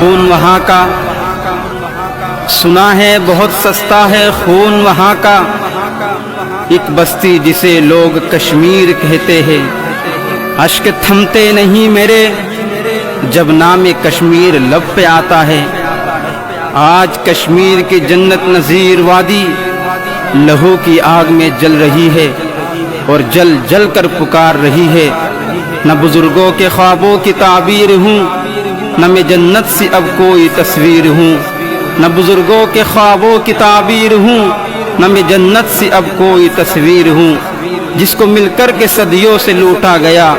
خون وہاں کا، سنا ہے بہت سستا ہے خون وہاں کا، ایک بستی جسے لوگ کشمیر کہتے ہیں، اشک تھمتے نہیں میرے جب نام کشمیر لب پہ آتا ہے۔ آج کشمیر کی جنت نظیر وادی لہو کی آگ میں جل رہی ہے اور جل جل کر پکار رہی ہے۔ نہ بزرگوں کے خوابوں کی تعبیر ہوں، نہ میں جنت سے اب کوئی تصویر ہوں، نہ بزرگوں کے خوابوں کی تعبیر ہوں، نہ میں جنت سے اب کوئی تصویر ہوں۔ جس کو مل کر کے صدیوں سے لوٹا گیا،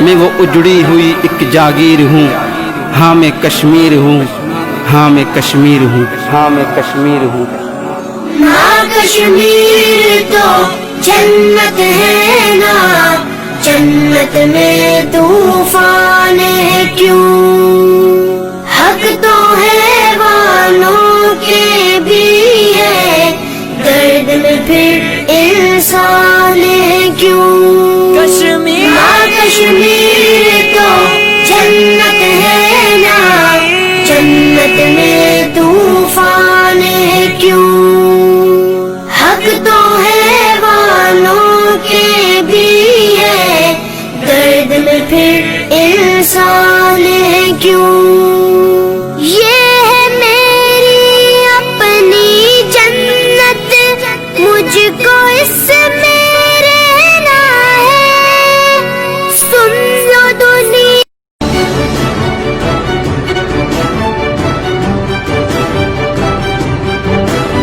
میں وہ اجڑی ہوئی ایک جاگیر ہوں۔ ہاں میں کشمیر ہوں، ہاں میں کشمیر ہوں، ہاں میں کشمیر ہوں۔ ہاں کشمیر تو جنت ہے نا، جنت میں طوفان ہے کیوں؟ حق تو حیوانوں کے بھی ہے، درد میں پھر انسان ہے کیوں؟